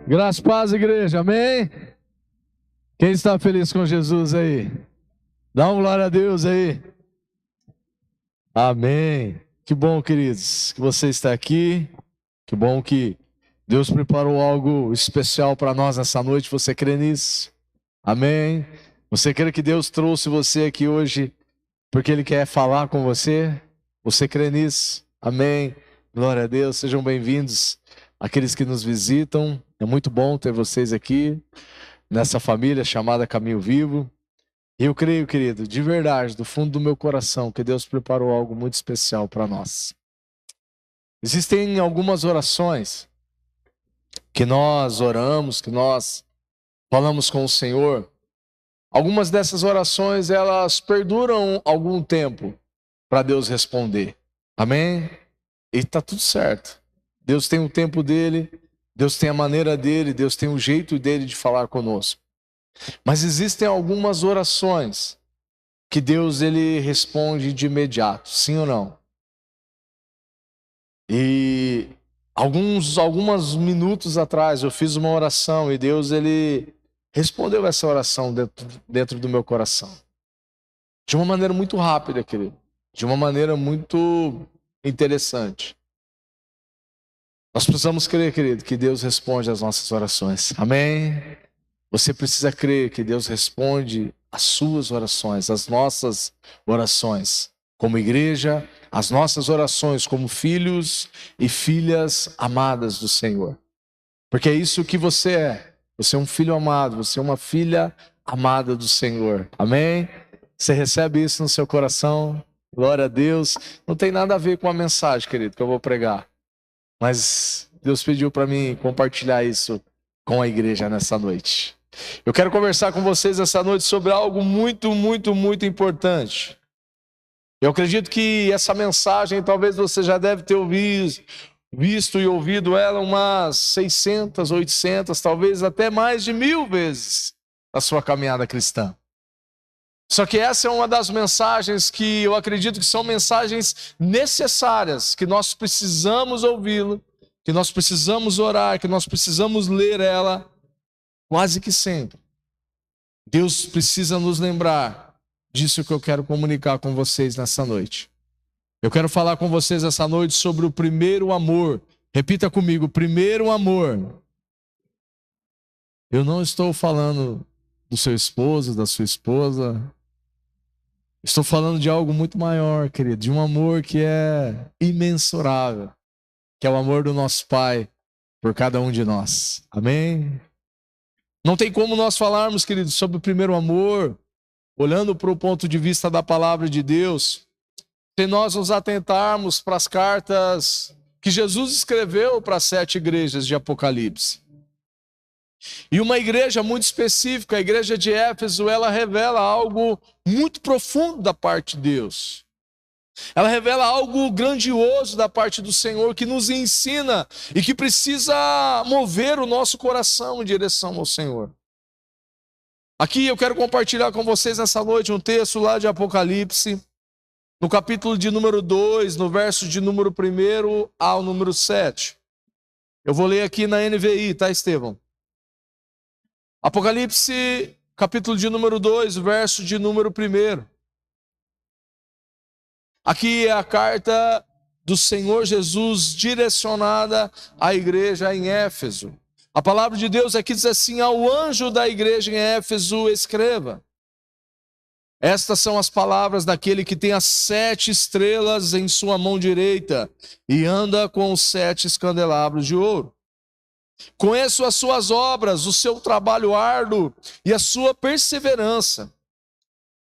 Graça e paz, igreja, amém? Quem está feliz com Jesus aí? Dá uma glória a Deus aí. Amém. Que bom, queridos, que você está aqui. Que bom que Deus preparou algo especial para nós nessa noite. Você crê nisso? Amém. Você crê que Deus trouxe você aqui hoje porque Ele quer falar com você? Você crê nisso? Amém. Glória a Deus. Sejam bem-vindos aqueles que nos visitam. É muito bom ter vocês aqui nessa família chamada Caminho Vivo. E eu creio, querido, de verdade, do fundo do meu coração, que Deus preparou algo muito especial para nós. Existem algumas orações que nós oramos, que nós falamos com o Senhor. Algumas dessas orações, elas perduram algum tempo para Deus responder. Amém? E está tudo certo. Deus tem o tempo dele, Deus tem a maneira dele, Deus tem o jeito dele de falar conosco. Mas existem algumas orações que Deus ele responde de imediato, sim ou não? E alguns minutos atrás eu fiz uma oração e Deus ele respondeu essa oração dentro do meu coração. De uma maneira muito rápida, querido. De uma maneira muito interessante. Nós precisamos crer, querido, que Deus responde às nossas orações. Amém? Você precisa crer que Deus responde às suas orações, às nossas orações. Como igreja, as nossas orações como filhos e filhas amadas do Senhor. Porque é isso que você é. Você é um filho amado, você é uma filha amada do Senhor. Amém? Você recebe isso no seu coração? Glória a Deus. Não tem nada a ver com a mensagem, querido, que eu vou pregar. Mas Deus pediu para mim compartilhar isso com a igreja nessa noite. Eu quero conversar com vocês essa noite sobre algo muito, muito, muito importante. Eu acredito que essa mensagem talvez você já deve ter visto e ouvido ela umas 600, 800, talvez até mais de 1000 vezes na sua caminhada cristã. Só que essa é uma das mensagens que eu acredito que são mensagens necessárias, que nós precisamos ouvi-la, que nós precisamos orar, que nós precisamos ler ela quase que sempre. Deus precisa nos lembrar disso que eu quero comunicar com vocês nessa noite. Eu quero falar com vocês essa noite sobre o primeiro amor. Repita comigo, primeiro amor. Eu não estou falando do seu esposo, da sua esposa. Estou falando de algo muito maior, querido. De um amor que é imensurável. Que é o amor do nosso Pai por cada um de nós. Amém? Não tem como nós falarmos, querido, sobre o primeiro amor, olhando para o ponto de vista da palavra de Deus, se nós nos atentarmos para as cartas que Jesus escreveu para as 7 igrejas de Apocalipse. E uma igreja muito específica, a igreja de Éfeso, ela revela algo muito profundo da parte de Deus. Ela revela algo grandioso da parte do Senhor que nos ensina e que precisa mover o nosso coração em direção ao Senhor. Aqui eu quero compartilhar com vocês nessa noite um texto lá de Apocalipse, no capítulo de número 2, no verso de número 1 ao número 7. Eu vou ler aqui na NVI, tá, Estevão? Apocalipse, capítulo de número 2, verso de número 1. Aqui é a carta do Senhor Jesus direcionada à igreja em Éfeso. A palavra de Deus aqui diz assim: ao anjo da igreja em Éfeso escreva. Estas são as palavras daquele que tem as 7 estrelas em sua mão direita e anda com os 7 candelabros de ouro. Conheço as suas obras, o seu trabalho árduo e a sua perseverança.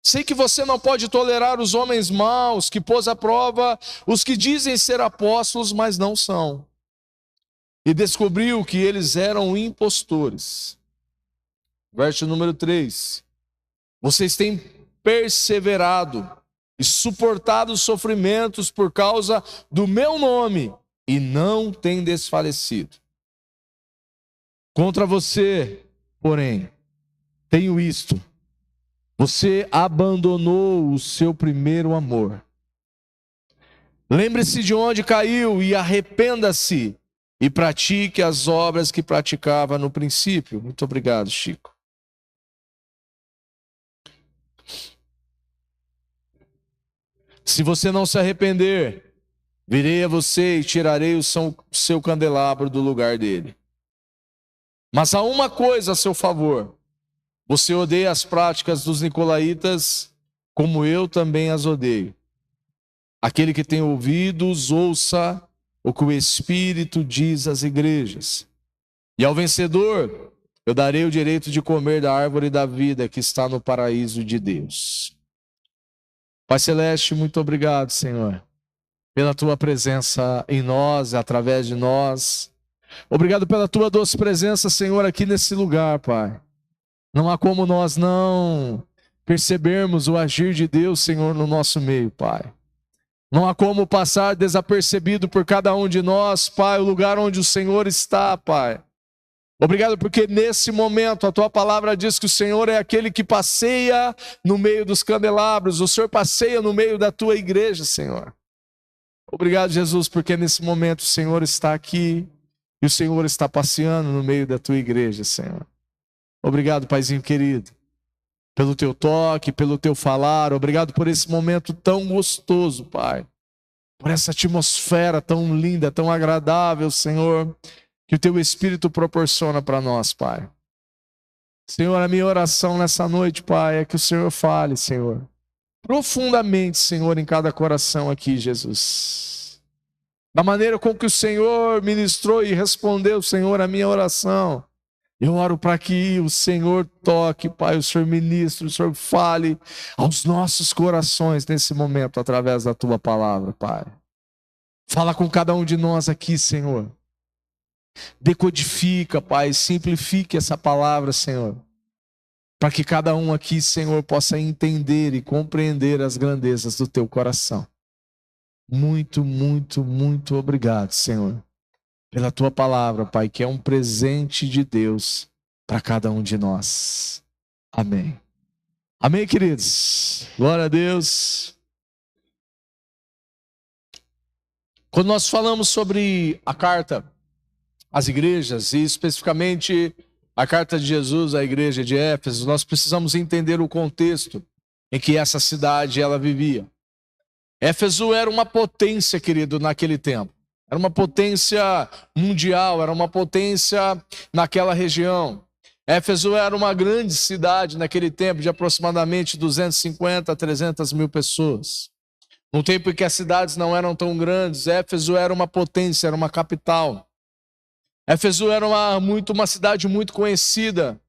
Sei que você não pode tolerar os homens maus, que pôs à prova os que dizem ser apóstolos, mas não são. E descobriu que eles eram impostores. Verso número 3. Vocês têm perseverado e suportado os sofrimentos por causa do meu nome e não têm desfalecido. Contra você, porém, tenho isto: você abandonou o seu primeiro amor. Lembre-se de onde caiu e arrependa-se e pratique as obras que praticava no princípio. Muito obrigado, Chico. Se você não se arrepender, virei a você e tirarei o seu candelabro do lugar dele. Mas há uma coisa a seu favor. Você odeia as práticas dos nicolaítas, como eu também as odeio. Aquele que tem ouvidos, ouça o que o Espírito diz às igrejas. E ao vencedor, eu darei o direito de comer da árvore da vida que está no paraíso de Deus. Pai Celeste, muito obrigado, Senhor, pela tua presença em nós, através de nós. Obrigado pela tua doce presença, Senhor, aqui nesse lugar, Pai. Não há como nós não percebermos o agir de Deus, Senhor, no nosso meio, Pai. Não há como passar desapercebido por cada um de nós, Pai, o lugar onde o Senhor está, Pai. Obrigado porque nesse momento a tua palavra diz que o Senhor é aquele que passeia no meio dos candelabros. O Senhor passeia no meio da tua igreja, Senhor. Obrigado, Jesus, porque nesse momento o Senhor está aqui e o Senhor está passeando no meio da tua igreja, Senhor. Obrigado, Paizinho querido, pelo teu toque, pelo teu falar. Obrigado por esse momento tão gostoso, Pai. Por essa atmosfera tão linda, tão agradável, Senhor, que o teu Espírito proporciona para nós, Pai. Senhor, a minha oração nessa noite, Pai, é que o Senhor fale, Senhor, profundamente, Senhor, em cada coração aqui, Jesus. Da maneira com que o Senhor ministrou e respondeu, Senhor, a minha oração. Eu oro para que o Senhor toque, Pai, o Senhor ministre, o Senhor fale aos nossos corações nesse momento, através da tua palavra, Pai. Fala com cada um de nós aqui, Senhor. Decodifica, Pai, simplifique essa palavra, Senhor, para que cada um aqui, Senhor, possa entender e compreender as grandezas do teu coração. Muito, muito, muito obrigado, Senhor, pela tua palavra, Pai, que é um presente de Deus para cada um de nós. Amém. Amém, queridos? Glória a Deus. Quando nós falamos sobre a carta às igrejas, e especificamente a carta de Jesus à igreja de Éfeso, nós precisamos entender o contexto em que essa cidade ela vivia. Éfeso era uma potência, querido, naquele tempo. Era uma potência mundial, era uma potência naquela região. Éfeso era uma grande cidade naquele tempo, de aproximadamente 250 a 300 mil pessoas. No tempo em que as cidades não eram tão grandes, Éfeso era uma potência, era uma capital. Éfeso era uma cidade muito conhecida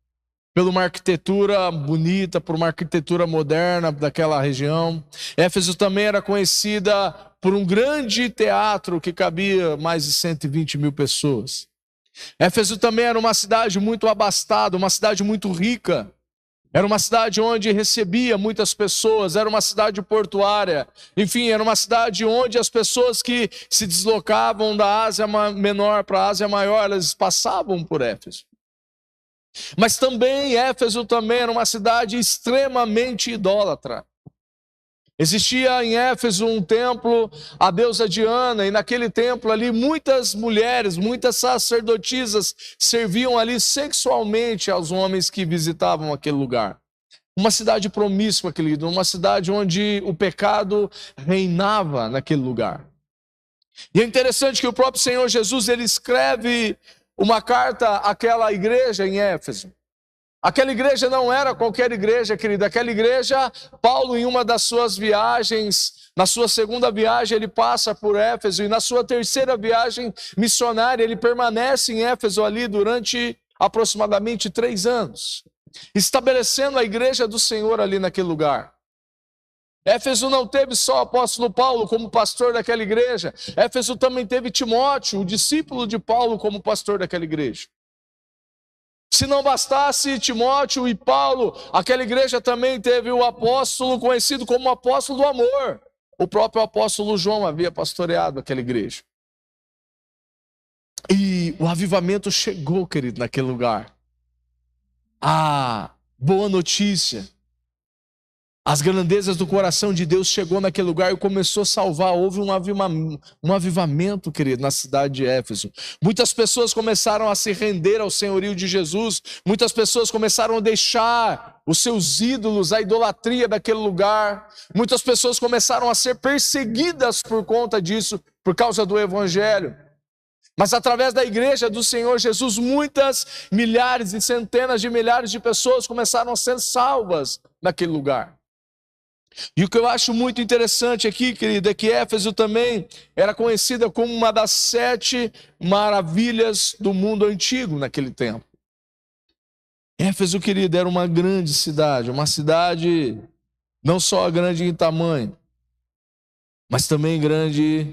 por uma arquitetura bonita, por uma arquitetura moderna daquela região. Éfeso também era conhecida por um grande teatro que cabia mais de 120 mil pessoas. Éfeso também era uma cidade muito abastada, uma cidade muito rica. Era uma cidade onde recebia muitas pessoas, era uma cidade portuária. Enfim, era uma cidade onde as pessoas que se deslocavam da Ásia Menor para a Ásia Maior, elas passavam por Éfeso. Mas também, Éfeso também era uma cidade extremamente idólatra. Existia em Éfeso um templo à deusa Diana, e naquele templo ali muitas mulheres, muitas sacerdotisas serviam ali sexualmente aos homens que visitavam aquele lugar. Uma cidade promíscua, querido, uma cidade onde o pecado reinava naquele lugar. E é interessante que o próprio Senhor Jesus, ele escreve uma carta àquela igreja em Éfeso. Aquela igreja não era qualquer igreja, querido. Aquela igreja, Paulo, em uma das suas viagens, na sua segunda viagem, ele passa por Éfeso, e na sua terceira viagem missionária, ele permanece em Éfeso ali durante aproximadamente 3 anos, estabelecendo a igreja do Senhor ali naquele lugar. Éfeso não teve só o apóstolo Paulo como pastor daquela igreja. Éfeso também teve Timóteo, o discípulo de Paulo, como pastor daquela igreja. Se não bastasse Timóteo e Paulo, aquela igreja também teve o apóstolo conhecido como apóstolo do amor. O próprio apóstolo João havia pastoreado aquela igreja. E o avivamento chegou, querido, naquele lugar. A boa notícia, As grandezas do coração de Deus chegou naquele lugar e começou a salvar. Houve um avivamento, querido, na cidade de Éfeso. Muitas pessoas começaram a se render ao senhorio de Jesus. Muitas pessoas começaram a deixar os seus ídolos, a idolatria daquele lugar. Muitas pessoas começaram a ser perseguidas por conta disso, por causa do evangelho. Mas através da igreja do Senhor Jesus, muitas milhares e centenas de milhares de pessoas começaram a ser salvas naquele lugar. E o que eu acho muito interessante aqui, querido, é que Éfeso também era conhecida como uma das 7 maravilhas do mundo antigo naquele tempo. Éfeso, querido, era uma grande cidade, uma cidade não só grande em tamanho, mas também grande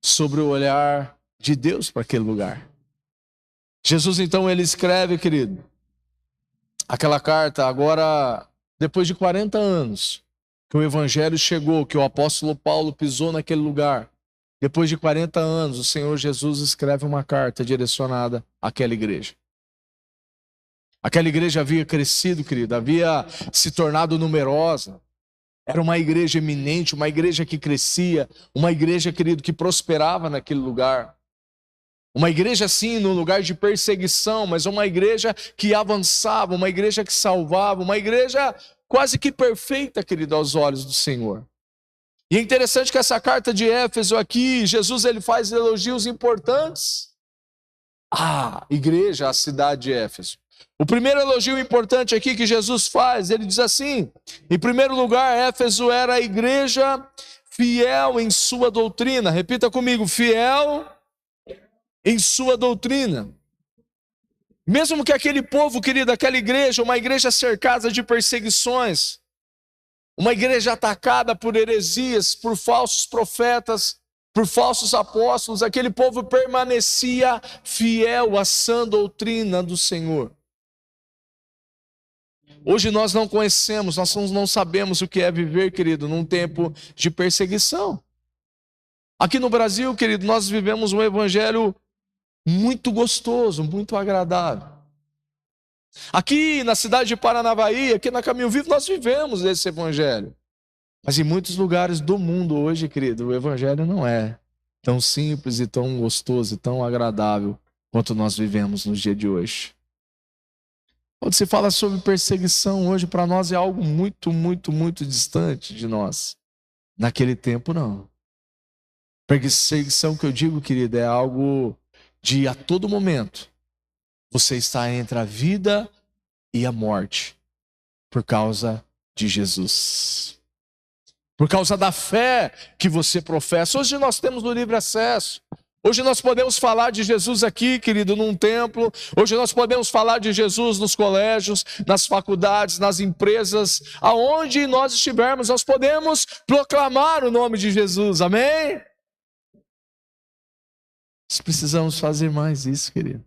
sobre o olhar de Deus para aquele lugar. Jesus, então, ele escreve, querido, aquela carta agora, depois de 40 anos, que o evangelho chegou, que o apóstolo Paulo pisou naquele lugar. Depois de 40 anos, o Senhor Jesus escreve uma carta direcionada àquela igreja. Aquela igreja havia crescido, querido, havia se tornado numerosa. Era uma igreja eminente, uma igreja que crescia, uma igreja, querido, que prosperava naquele lugar. Uma igreja, sim, no lugar de perseguição, mas uma igreja que avançava, uma igreja que salvava, uma igreja quase que perfeita, querido, aos olhos do Senhor. E é interessante que essa carta de Éfeso aqui, Jesus ele faz elogios importantes à igreja, à cidade de Éfeso. O primeiro elogio importante aqui que Jesus faz, ele diz assim, em primeiro lugar, Éfeso era a igreja fiel em sua doutrina. Repita comigo, fiel em sua doutrina. Mesmo que aquele povo, querido, aquela igreja, uma igreja cercada de perseguições, uma igreja atacada por heresias, por falsos profetas, por falsos apóstolos, aquele povo permanecia fiel à sã doutrina do Senhor. Hoje nós não conhecemos, nós não sabemos o que é viver, querido, num tempo de perseguição. Aqui no Brasil, querido, nós vivemos um evangelho muito gostoso, muito agradável. Aqui na cidade de Paranavaí, aqui na Caminho Vivo, nós vivemos esse evangelho. Mas em muitos lugares do mundo hoje, querido, o evangelho não é tão simples e tão gostoso e tão agradável quanto nós vivemos nos dias de hoje. Quando se fala sobre perseguição hoje, para nós é algo muito, muito, muito distante de nós. Naquele tempo, não. Perseguição que eu digo, querido, é algo de a todo momento você está entre a vida e a morte por causa de Jesus. Por causa da fé que você professa. Hoje nós temos o livre acesso. Hoje nós podemos falar de Jesus aqui, querido, num templo. Hoje nós podemos falar de Jesus nos colégios, nas faculdades, nas empresas. Aonde nós estivermos, nós podemos proclamar o nome de Jesus. Amém? Nós precisamos fazer mais isso, querido.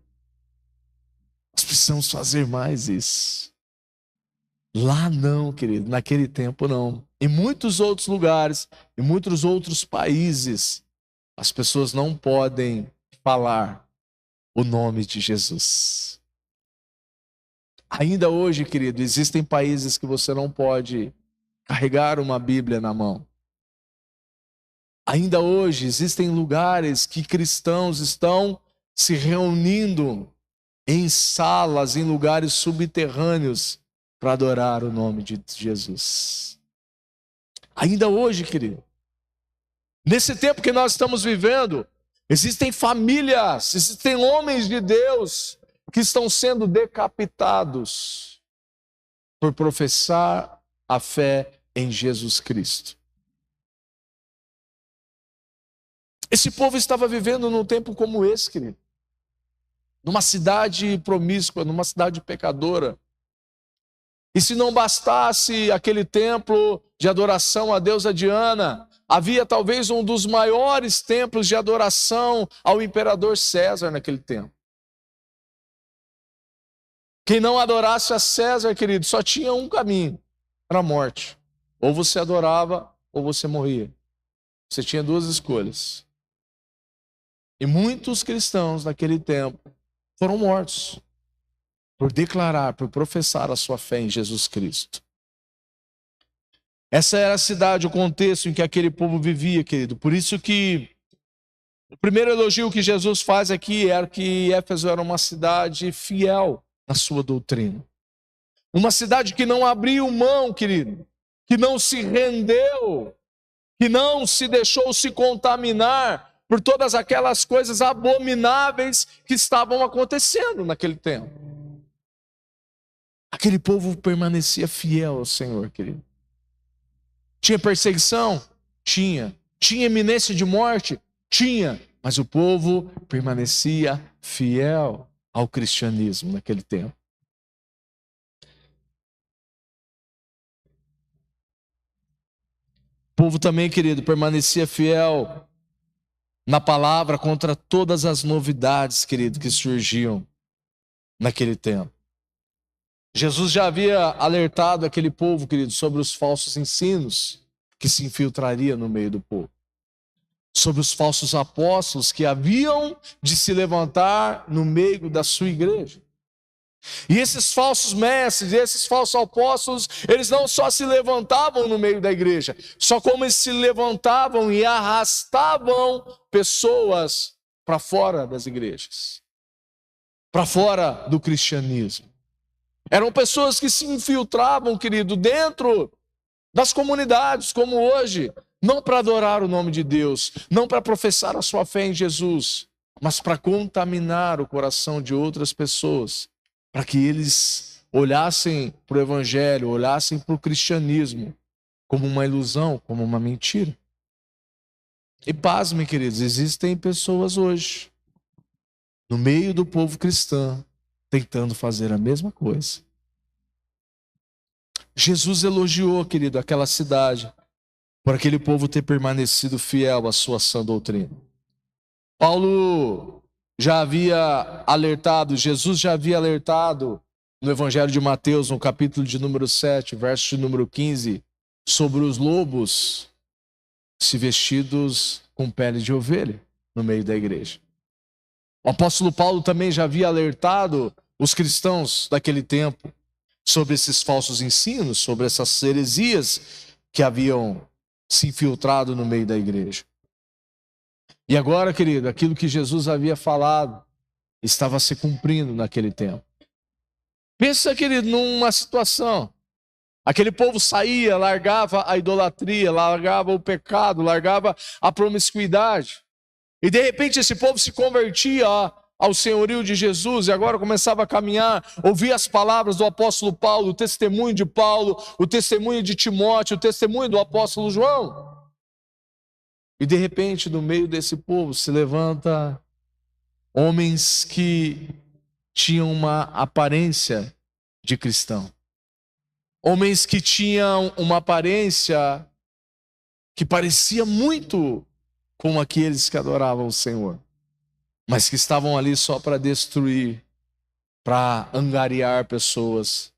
Nós precisamos fazer mais isso. Lá não, querido, naquele tempo não. Em muitos outros lugares, em muitos outros países, as pessoas não podem falar o nome de Jesus. Ainda hoje, querido, existem países que você não pode carregar uma Bíblia na mão. Ainda hoje existem lugares que cristãos estão se reunindo em salas, em lugares subterrâneos para adorar o nome de Jesus. Ainda hoje, querido, nesse tempo que nós estamos vivendo, existem famílias, existem homens de Deus que estão sendo decapitados por professar a fé em Jesus Cristo. Esse povo estava vivendo num tempo como esse, querido. Numa cidade promíscua, numa cidade pecadora. E se não bastasse aquele templo de adoração à deusa Diana, havia talvez um dos maiores templos de adoração ao imperador César naquele tempo. Quem não adorasse a César, querido, só tinha um caminho, era a morte. Ou você adorava, ou você morria. Você tinha duas escolhas. E muitos cristãos naquele tempo foram mortos por declarar, por professar a sua fé em Jesus Cristo. Essa era a cidade, o contexto em que aquele povo vivia, querido. Por isso que o primeiro elogio que Jesus faz aqui era que Éfeso era uma cidade fiel na sua doutrina. Uma cidade que não abriu mão, querido, que não se rendeu, que não se deixou se contaminar por todas aquelas coisas abomináveis que estavam acontecendo naquele tempo. Aquele povo permanecia fiel ao Senhor, querido. Tinha perseguição? Tinha. Tinha iminência de morte? Tinha. Mas o povo permanecia fiel ao cristianismo naquele tempo. O povo também, querido, permanecia fiel na palavra contra todas as novidades, querido, que surgiam naquele tempo. Jesus já havia alertado aquele povo, querido, sobre os falsos ensinos que se infiltraria no meio do povo. Sobre os falsos apóstolos que haviam de se levantar no meio da sua igreja. E esses falsos mestres, esses falsos apóstolos, eles não só se levantavam no meio da igreja, só como eles se levantavam e arrastavam pessoas para fora das igrejas, para fora do cristianismo. Eram pessoas que se infiltravam, querido, dentro das comunidades, como hoje, não para adorar o nome de Deus, não para professar a sua fé em Jesus, mas para contaminar o coração de outras pessoas, para que eles olhassem para o evangelho, olhassem para o cristianismo como uma ilusão, como uma mentira. E pasmem, queridos, existem pessoas hoje, no meio do povo cristão, tentando fazer a mesma coisa. Jesus elogiou, querido, aquela cidade, por aquele povo ter permanecido fiel à sua sã doutrina. Paulo já havia alertado, Jesus já havia alertado no Evangelho de Mateus, no capítulo de número 7, verso de número 15, sobre os lobos se vestidos com pele de ovelha no meio da igreja. O apóstolo Paulo também já havia alertado os cristãos daquele tempo sobre esses falsos ensinos, sobre essas heresias que haviam se infiltrado no meio da igreja. E agora, querido, aquilo que Jesus havia falado estava se cumprindo naquele tempo. Pensa, querido, numa situação. Aquele povo saía, largava a idolatria, largava o pecado, largava a promiscuidade. E de repente esse povo se convertia ao senhorio de Jesus e agora começava a caminhar, ouvia as palavras do apóstolo Paulo, o testemunho de Paulo, o testemunho de Timóteo, o testemunho do apóstolo João. E de repente, no meio desse povo, se levanta homens que tinham uma aparência de cristão. Homens que tinham uma aparência que parecia muito com aqueles que adoravam o Senhor, mas que estavam ali só para destruir, para angariar pessoas,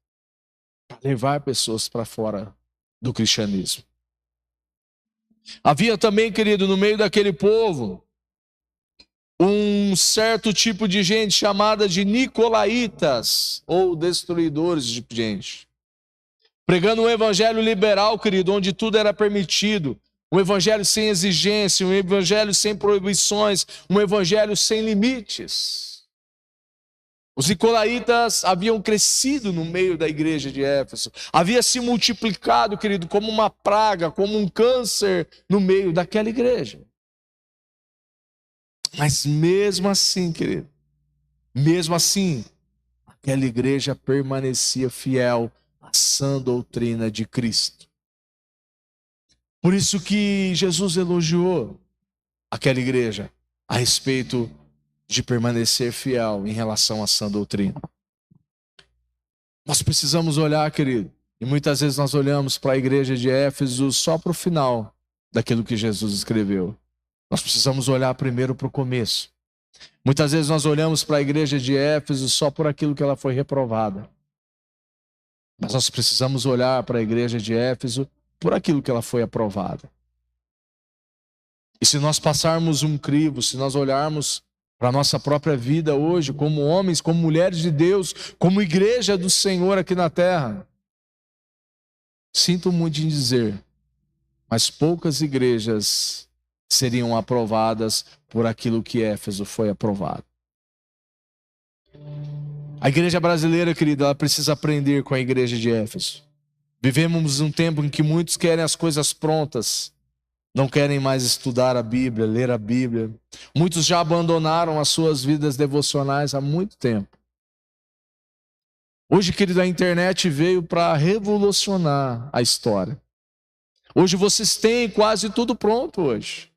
para levar pessoas para fora do cristianismo. Havia também, querido, no meio daquele povo, um certo tipo de gente chamada de nicolaítas, ou destruidores de gente. Pregando um evangelho liberal, querido, onde tudo era permitido. Um evangelho sem exigência, um evangelho sem proibições, um evangelho sem limites. Os nicolaítas haviam crescido no meio da igreja de Éfeso. Havia se multiplicado, querido, como uma praga, como um câncer no meio daquela igreja. Mas mesmo assim, querido, mesmo assim, aquela igreja permanecia fiel à sã doutrina de Cristo. Por isso que Jesus elogiou aquela igreja a respeito de permanecer fiel em relação à sã doutrina. Nós precisamos olhar, querido, e muitas vezes nós olhamos para a igreja de Éfeso só para o final daquilo que Jesus escreveu. Nós precisamos olhar primeiro para o começo. Muitas vezes nós olhamos para a igreja de Éfeso só por aquilo que ela foi reprovada. Mas nós precisamos olhar para a igreja de Éfeso por aquilo que ela foi aprovada. E se nós passarmos um crivo, se nós olharmos para a nossa própria vida hoje, como homens, como mulheres de Deus, como igreja do Senhor aqui na terra, sinto muito em dizer, mas poucas igrejas seriam aprovadas por aquilo que Éfeso foi aprovado. A igreja brasileira, querida, ela precisa aprender com a igreja de Éfeso. Vivemos um tempo em que muitos querem as coisas prontas, não querem mais estudar a Bíblia, ler a Bíblia. Muitos já abandonaram as suas vidas devocionais há muito tempo. Hoje, querido, a internet veio para revolucionar a história. Hoje vocês têm quase tudo pronto hoje.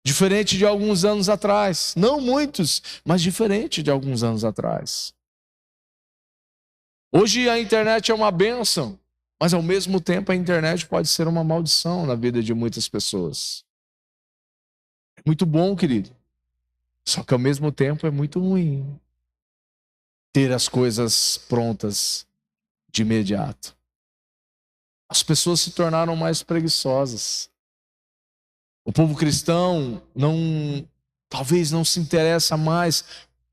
Diferente de alguns anos atrás. Não muitos, mas diferente de alguns anos atrás. Hoje a internet é uma bênção, mas ao mesmo tempo a internet pode ser uma maldição na vida de muitas pessoas. É muito bom, querido. Só que ao mesmo tempo é muito ruim ter as coisas prontas de imediato. As pessoas se tornaram mais preguiçosas. O povo cristão talvez não se interessa mais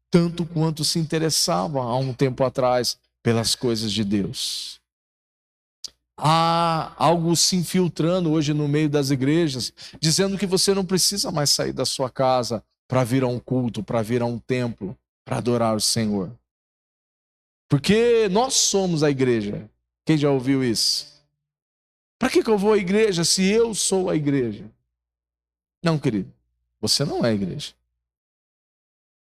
tanto quanto se interessava há um tempo atrás pelas coisas de Deus. Há algo se infiltrando hoje no meio das igrejas, dizendo que você não precisa mais sair da sua casa para vir a um culto, para vir a um templo, para adorar o Senhor. Porque nós somos a igreja. Quem já ouviu isso? Para que eu vou à igreja se eu sou a igreja? Não, querido, você não é a igreja.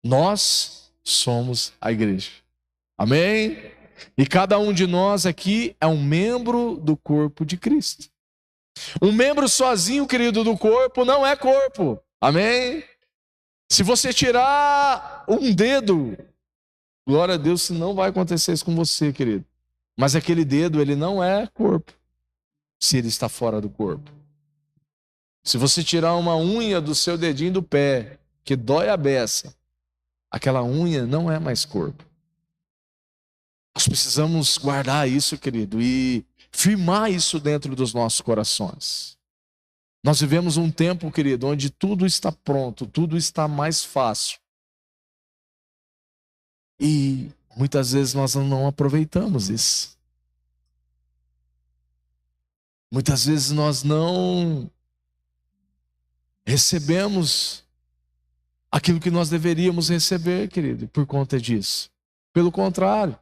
Nós somos a igreja. Amém? E cada um de nós aqui é um membro do corpo de Cristo. Um membro sozinho, querido, do corpo não é corpo. Amém? Se você tirar um dedo, glória a Deus, se não vai acontecer isso com você, querido. Mas aquele dedo, ele não é corpo, se ele está fora do corpo. Se você tirar uma unha do seu dedinho do pé, que dói a beça, aquela unha não é mais corpo. Nós precisamos guardar isso, querido, e firmar isso dentro dos nossos corações. Nós vivemos um tempo, querido, onde tudo está pronto, tudo está mais fácil. E muitas vezes nós não aproveitamos isso. Muitas vezes nós não recebemos aquilo que nós deveríamos receber, querido, por conta disso. Pelo contrário,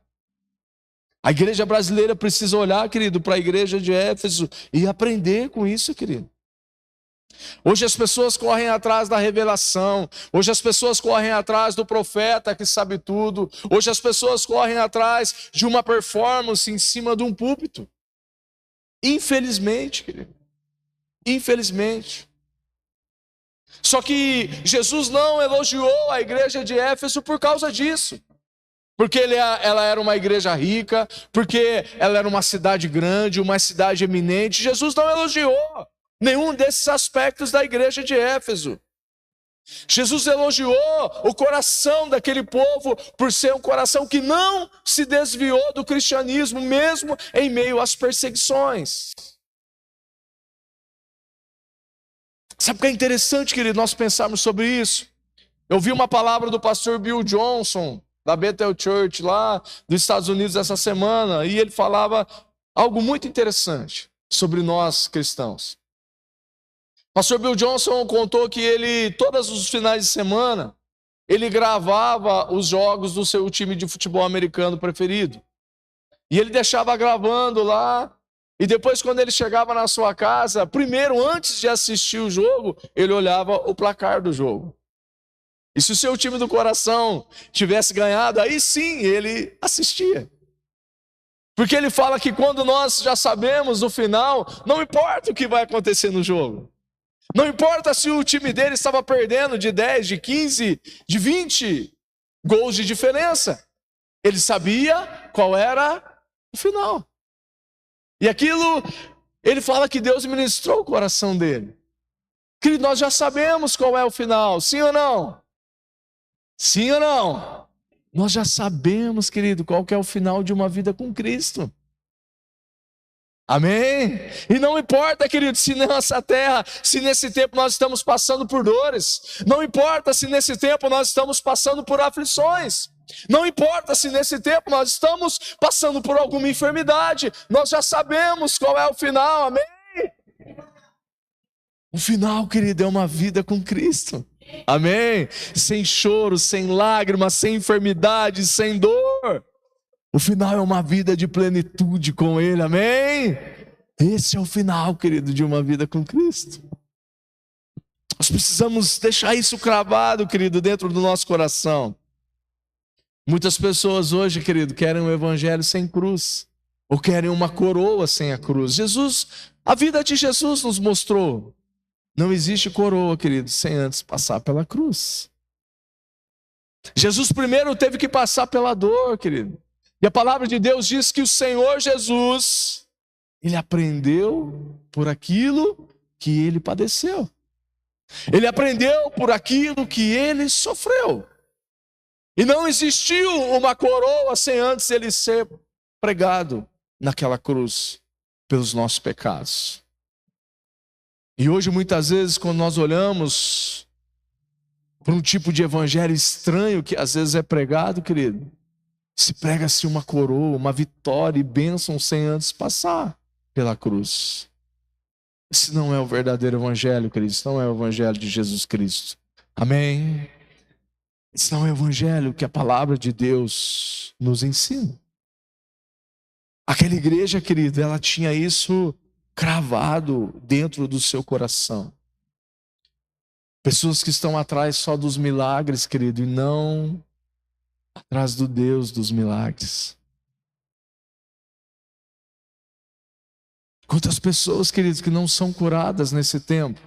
a igreja brasileira precisa olhar, querido, para a igreja de Éfeso e aprender com isso, querido. Hoje as pessoas correm atrás da revelação. Hoje as pessoas correm atrás do profeta que sabe tudo. Hoje as pessoas correm atrás de uma performance em cima de um púlpito. Infelizmente, querido. Infelizmente. Só que Jesus não elogiou a igreja de Éfeso por causa disso. Porque ela era uma igreja rica, porque ela era uma cidade grande, uma cidade eminente. Jesus não elogiou nenhum desses aspectos da igreja de Éfeso. Jesus elogiou o coração daquele povo por ser um coração que não se desviou do cristianismo, mesmo em meio às perseguições. Sabe o que é interessante, querido, nós pensarmos sobre isso? Eu vi uma palavra do pastor Bill Johnson, da Bethel Church, lá dos Estados Unidos, essa semana, e ele falava algo muito interessante sobre nós cristãos. O pastor Bill Johnson contou que ele, todos os finais de semana, ele gravava os jogos do seu time de futebol americano preferido. E ele deixava gravando lá, e depois quando ele chegava na sua casa, primeiro, antes de assistir o jogo, ele olhava o placar do jogo. E se o seu time do coração tivesse ganhado, aí sim ele assistia. Porque ele fala que quando nós já sabemos o final, não importa o que vai acontecer no jogo. Não importa se o time dele estava perdendo de 10, de 15, de 20 gols de diferença. Ele sabia qual era o final. E aquilo, ele fala que Deus ministrou o coração dele. Que nós já sabemos qual é o final, sim ou não? Sim ou não? Nós já sabemos, querido, qual que é o final de uma vida com Cristo. Amém? E não importa, querido, se nessa terra, se nesse tempo nós estamos passando por dores. Não importa se nesse tempo nós estamos passando por aflições. Não importa se nesse tempo nós estamos passando por alguma enfermidade. Nós já sabemos qual é o final, amém? O final, querido, é uma vida com Cristo. Amém? Sem choro, sem lágrimas, sem enfermidade, sem dor. O final é uma vida de plenitude com Ele. Amém? Esse é o final, querido, de uma vida com Cristo. Nós precisamos deixar isso cravado, querido, dentro do nosso coração. Muitas pessoas hoje, querido, querem um evangelho sem cruz, ou querem uma coroa sem a cruz. A vida de Jesus nos mostrou: não existe coroa, querido, sem antes passar pela cruz. Jesus primeiro teve que passar pela dor, querido. E a palavra de Deus diz que o Senhor Jesus, Ele aprendeu por aquilo que Ele padeceu. Ele aprendeu por aquilo que Ele sofreu. E não existiu uma coroa sem antes Ele ser pregado naquela cruz pelos nossos pecados. E hoje, muitas vezes, quando nós olhamos para um tipo de evangelho estranho que às vezes é pregado, querido, se prega-se uma coroa, uma vitória e bênção sem antes passar pela cruz. Esse não é o verdadeiro evangelho, querido. Esse não é o evangelho de Jesus Cristo. Amém? Esse não é o evangelho que a palavra de Deus nos ensina. Aquela igreja, querido, ela tinha isso cravado dentro do seu coração. Pessoas que estão atrás só dos milagres, querido, e não atrás do Deus dos milagres. Quantas pessoas, queridos, que não são curadas nesse tempo.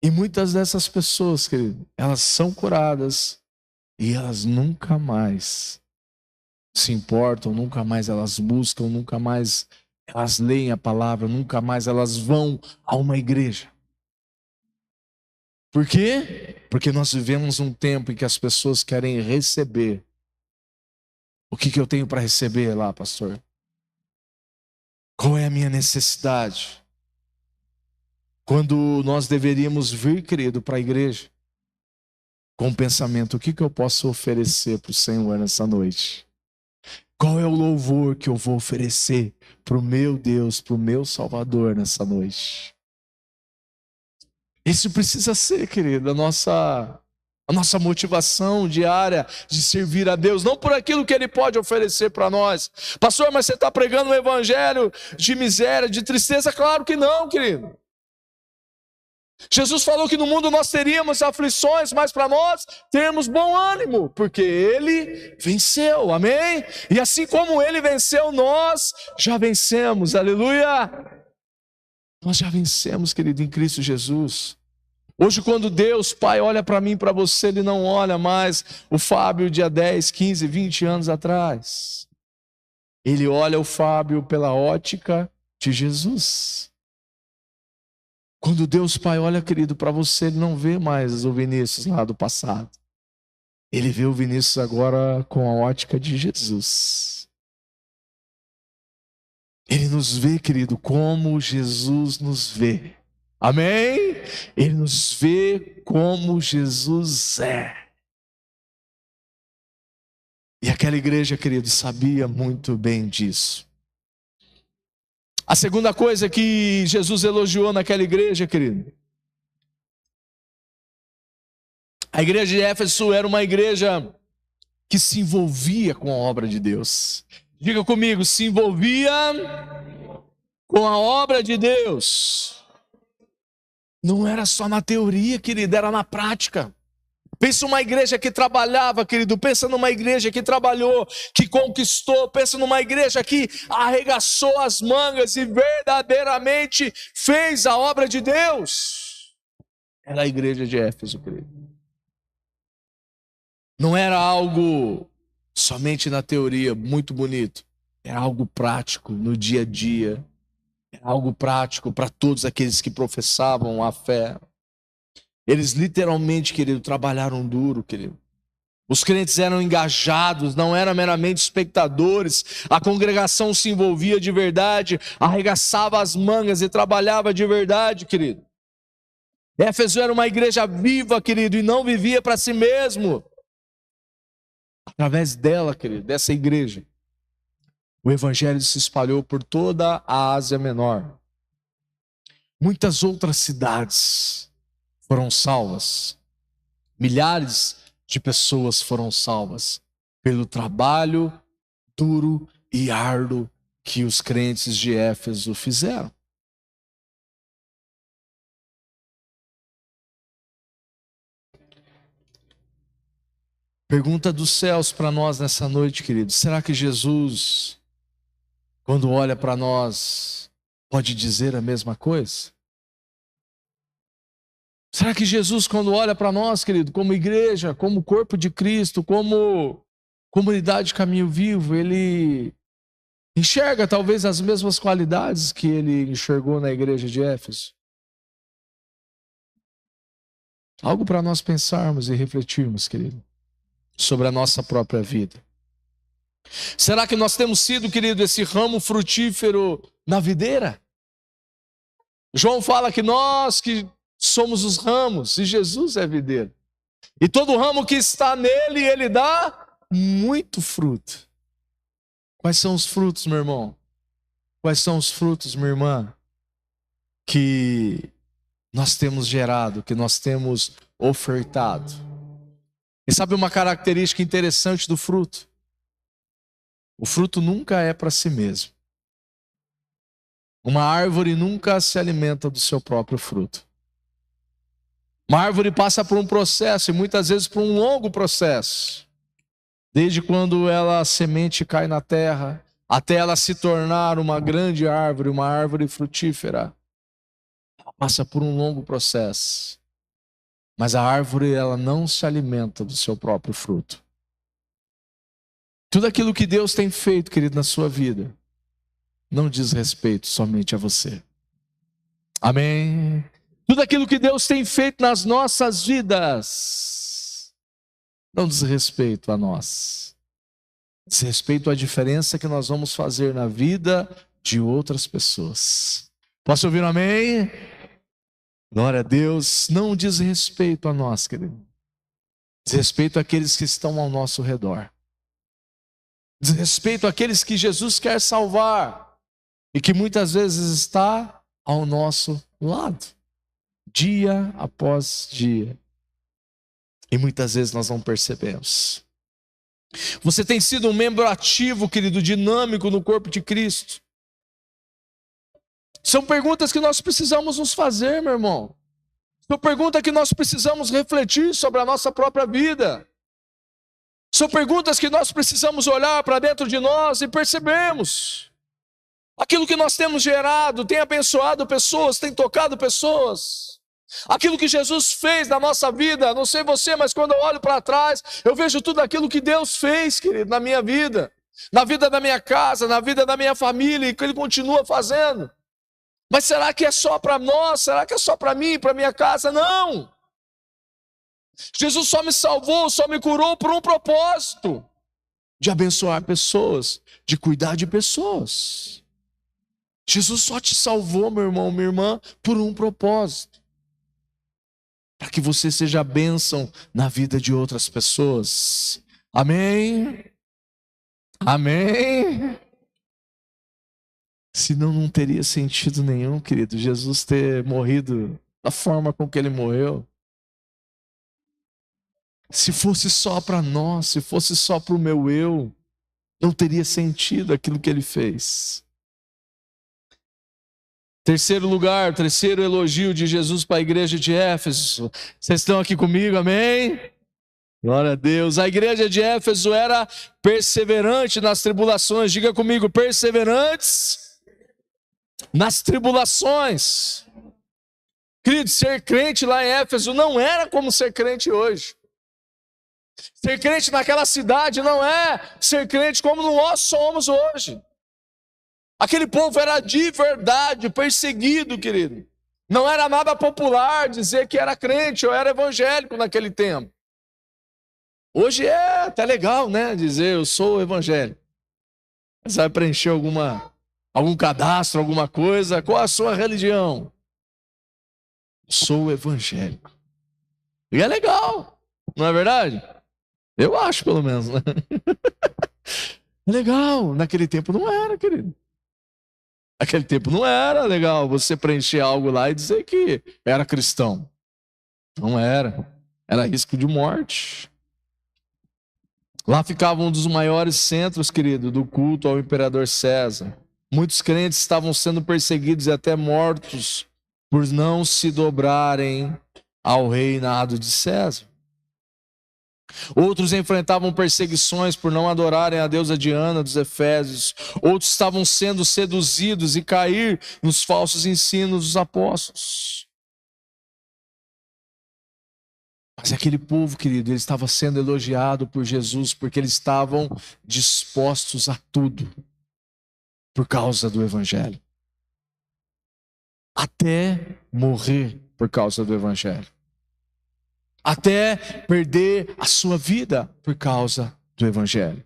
E muitas dessas pessoas, querido, elas são curadas e elas nunca mais se importam, nunca mais elas buscam, nunca mais elas leem a palavra, nunca mais elas vão a uma igreja. Por quê? Porque nós vivemos um tempo em que as pessoas querem receber. O que eu tenho para receber lá, pastor? Qual é a minha necessidade? Quando nós deveríamos vir, querido, para a igreja com o pensamento: o que eu posso oferecer para o Senhor nessa noite? Qual é o louvor que eu vou oferecer para o meu Deus, para o meu Salvador nessa noite? Isso precisa ser, querido, a nossa motivação diária de servir a Deus, não por aquilo que Ele pode oferecer para nós. Pastor, mas você está pregando um evangelho de miséria, de tristeza? Claro que não, querido. Jesus falou que no mundo nós teríamos aflições, mas para nós termos bom ânimo, porque Ele venceu, amém? E assim como Ele venceu, nós já vencemos, aleluia! Nós já vencemos, querido, em Cristo Jesus. Hoje, quando Deus, Pai, olha para mim e para você, Ele não olha mais o Fábio de há 10, 15, 20 anos atrás. Ele olha o Fábio pela ótica de Jesus. Quando Deus, Pai, olha, querido, para você, Ele não vê mais o Vinícius lá do passado. Ele vê o Vinícius agora com a ótica de Jesus. Ele nos vê, querido, como Jesus nos vê. Amém? Ele nos vê como Jesus é. E aquela igreja, querido, sabia muito bem disso. A segunda coisa que Jesus elogiou naquela igreja, querido, a igreja de Éfeso era uma igreja que se envolvia com a obra de Deus. Diga comigo, se envolvia com a obra de Deus. Não era só na teoria, querido, era na prática. Pensa numa igreja que trabalhava, querido. Pensa numa igreja que trabalhou, que conquistou. Pensa numa igreja que arregaçou as mangas e verdadeiramente fez a obra de Deus. Era a igreja de Éfeso, querido. Não era algo somente na teoria, muito bonito. Era algo prático no dia a dia. Era algo prático para todos aqueles que professavam a fé. Eles literalmente, querido, trabalharam duro, querido. Os crentes eram engajados, não eram meramente espectadores. A congregação se envolvia de verdade, arregaçava as mangas e trabalhava de verdade, querido. Éfeso era uma igreja viva, querido, e não vivia para si mesmo. Através dela, querido, dessa igreja, o evangelho se espalhou por toda a Ásia Menor. Muitas outras cidades foram salvas. Milhares de pessoas foram salvas pelo trabalho duro e árduo que os crentes de Éfeso fizeram. Pergunta dos céus para nós nessa noite, queridos. Será que Jesus, quando olha para nós, pode dizer a mesma coisa? Será que Jesus, quando olha para nós, querido, como igreja, como corpo de Cristo, como comunidade Caminho Vivo, ele enxerga talvez as mesmas qualidades que ele enxergou na igreja de Éfeso? Algo para nós pensarmos e refletirmos, querido, sobre a nossa própria vida. Será que nós temos sido, querido, esse ramo frutífero na videira? João fala que nós que somos os ramos e Jesus é a videira. E todo ramo que está nele, ele dá muito fruto. Quais são os frutos, meu irmão? Quais são os frutos, minha irmã, que nós temos gerado, que nós temos ofertado? E sabe uma característica interessante do fruto? O fruto nunca é para si mesmo. Uma árvore nunca se alimenta do seu próprio fruto. Uma árvore passa por um processo, e muitas vezes por um longo processo. Desde quando a semente cai na terra, até ela se tornar uma grande árvore, uma árvore frutífera. Ela passa por um longo processo. Mas a árvore, ela não se alimenta do seu próprio fruto. Tudo aquilo que Deus tem feito, querido, na sua vida, não diz respeito somente a você. Amém? Tudo aquilo que Deus tem feito nas nossas vidas, não diz respeito a nós. Diz respeito à diferença que nós vamos fazer na vida de outras pessoas. Posso ouvir um amém? Glória a Deus. Não diz respeito a nós, querido. Diz respeito àqueles que estão ao nosso redor. Diz respeito àqueles que Jesus quer salvar e que muitas vezes está ao nosso lado, dia após dia. E muitas vezes nós não percebemos. Você tem sido um membro ativo, querido, dinâmico no corpo de Cristo? São perguntas que nós precisamos nos fazer, meu irmão. São perguntas que nós precisamos refletir sobre a nossa própria vida. São perguntas que nós precisamos olhar para dentro de nós e percebemos. Aquilo que nós temos gerado tem abençoado pessoas, tem tocado pessoas. Aquilo que Jesus fez na nossa vida, não sei você, mas quando eu olho para trás, eu vejo tudo aquilo que Deus fez, querido, na minha vida. Na vida da minha casa, na vida da minha família, e que Ele continua fazendo. Mas será que é só para nós? Será que é só para mim, para minha casa? Não! Jesus só me salvou, só me curou por um propósito: de abençoar pessoas, de cuidar de pessoas. Jesus só te salvou, meu irmão, minha irmã, por um propósito: para que você seja bênção na vida de outras pessoas. Amém? Amém? Senão não teria sentido nenhum, querido, Jesus ter morrido da forma com que Ele morreu. Se fosse só para nós, se fosse só para o meu eu, não teria sentido aquilo que Ele fez. Terceiro lugar, terceiro elogio de Jesus para a igreja de Éfeso. Vocês estão aqui comigo, amém? Glória a Deus. A igreja de Éfeso era perseverante nas tribulações. Diga comigo, perseverantes nas tribulações. Querido, ser crente lá em Éfeso não era como ser crente hoje. Ser crente naquela cidade não é ser crente como nós somos hoje. Aquele povo era de verdade perseguido, querido. Não era nada popular dizer que era crente ou era evangélico naquele tempo. Hoje é até legal, né? Dizer eu sou evangélico. Você vai preencher algum cadastro, alguma coisa. Qual a sua religião? Sou evangélico. E é legal, não é verdade? Eu acho, pelo menos, né? É legal. Naquele tempo não era, querido. Naquele tempo não era legal você preencher algo lá e dizer que era cristão. Não era. Era risco de morte. Lá ficava um dos maiores centros, querido, do culto ao imperador César. Muitos crentes estavam sendo perseguidos e até mortos por não se dobrarem ao reinado de César. Outros enfrentavam perseguições por não adorarem a deusa Diana dos Efésios. Outros estavam sendo seduzidos e cair nos falsos ensinos dos apóstolos. Mas aquele povo, querido, ele estava sendo elogiado por Jesus porque eles estavam dispostos a tudo por causa do Evangelho. Até morrer por causa do Evangelho. Até perder a sua vida por causa do Evangelho.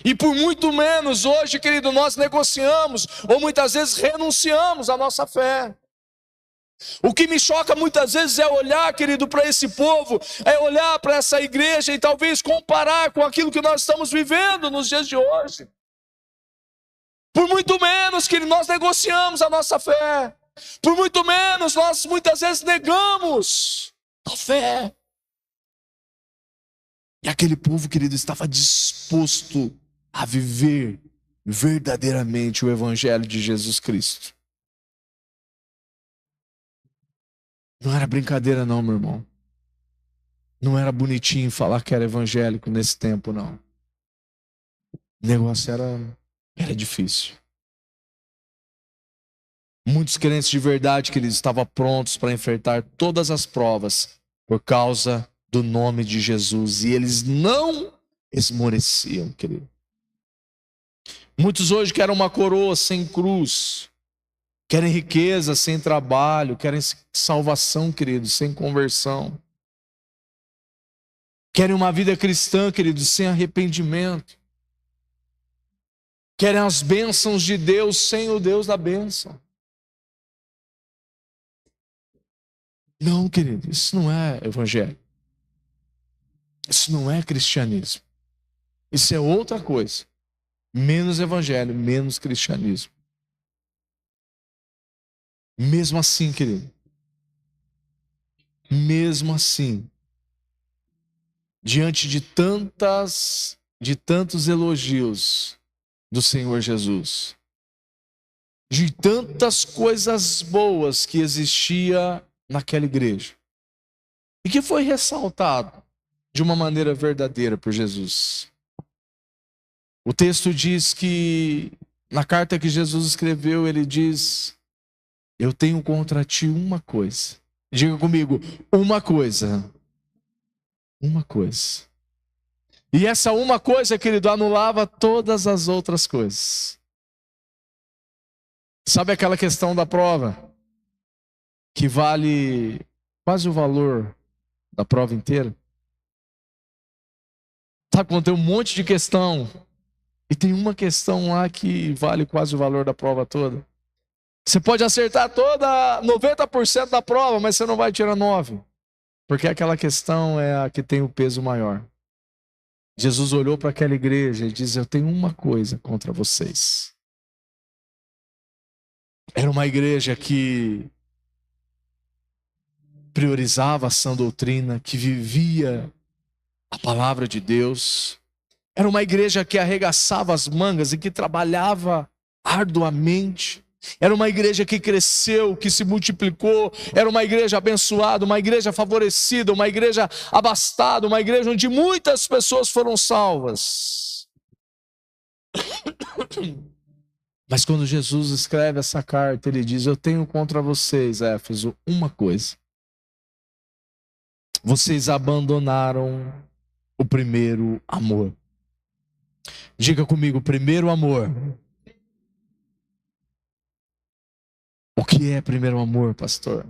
E por muito menos hoje, querido, nós negociamos ou muitas vezes renunciamos à nossa fé. O que me choca muitas vezes é olhar, querido, para esse povo, é olhar para essa igreja e talvez comparar com aquilo que nós estamos vivendo nos dias de hoje. Por muito menos, querido, nós negociamos a nossa fé. Por muito menos, nós muitas vezes negamos a fé. E aquele povo, querido, estava disposto a viver verdadeiramente o Evangelho de Jesus Cristo. Não era brincadeira não, meu irmão. Não era bonitinho falar que era evangélico nesse tempo, não. O negócio era difícil. Muitos crentes de verdade, queridos, estavam prontos para enfrentar todas as provas por causa do nome de Jesus. E eles não esmoreciam, querido. Muitos hoje querem uma coroa sem cruz. Querem riqueza sem trabalho, querem salvação, querido, sem conversão. Querem uma vida cristã, querido, sem arrependimento. Querem as bênçãos de Deus sem o Deus da bênção. Não, querido, isso não é evangelho. Isso não é cristianismo. Isso é outra coisa. Menos evangelho, menos cristianismo. Mesmo assim, querido, mesmo assim, diante de tantos elogios do Senhor Jesus, de tantas coisas boas que existia naquela igreja, e que foi ressaltado de uma maneira verdadeira por Jesus. O texto diz que, na carta que Jesus escreveu, ele diz: eu tenho contra ti uma coisa. Diga comigo, uma coisa. Uma coisa. E essa uma coisa, querido, anulava todas as outras coisas. Sabe aquela questão da prova? Que vale quase o valor da prova inteira? Sabe quando tem um monte de questão e tem uma questão lá que vale quase o valor da prova toda? Você pode acertar 90% da prova, mas você não vai tirar 9%. Porque aquela questão é a que tem o peso maior. Jesus olhou para aquela igreja e disse: eu tenho uma coisa contra vocês. Era uma igreja que priorizava a sã doutrina, que vivia a palavra de Deus. Era uma igreja que arregaçava as mangas e que trabalhava arduamente. Era uma igreja que cresceu, que se multiplicou. Era uma igreja abençoada, uma igreja favorecida, uma igreja abastada, uma igreja onde muitas pessoas foram salvas. Mas quando Jesus escreve essa carta, ele diz: eu tenho contra vocês, Éfeso, uma coisa. Vocês abandonaram o primeiro amor. Diga comigo, primeiro amor. O que é primeiro amor, pastor?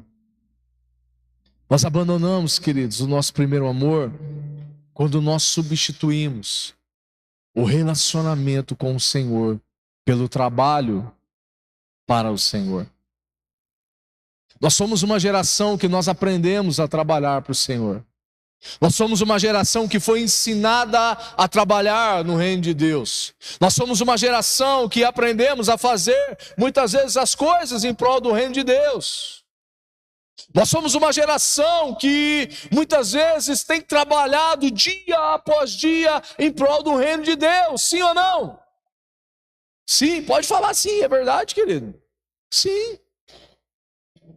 Nós abandonamos, queridos, o nosso primeiro amor quando nós substituímos o relacionamento com o Senhor pelo trabalho para o Senhor. Nós somos uma geração que nós aprendemos a trabalhar para o Senhor. Nós somos uma geração que foi ensinada a trabalhar no reino de Deus. Nós somos uma geração que aprendemos a fazer muitas vezes as coisas em prol do reino de Deus. Nós somos uma geração que muitas vezes tem trabalhado dia após dia em prol do reino de Deus, sim ou não? Sim, pode falar sim, é verdade, querido. Sim.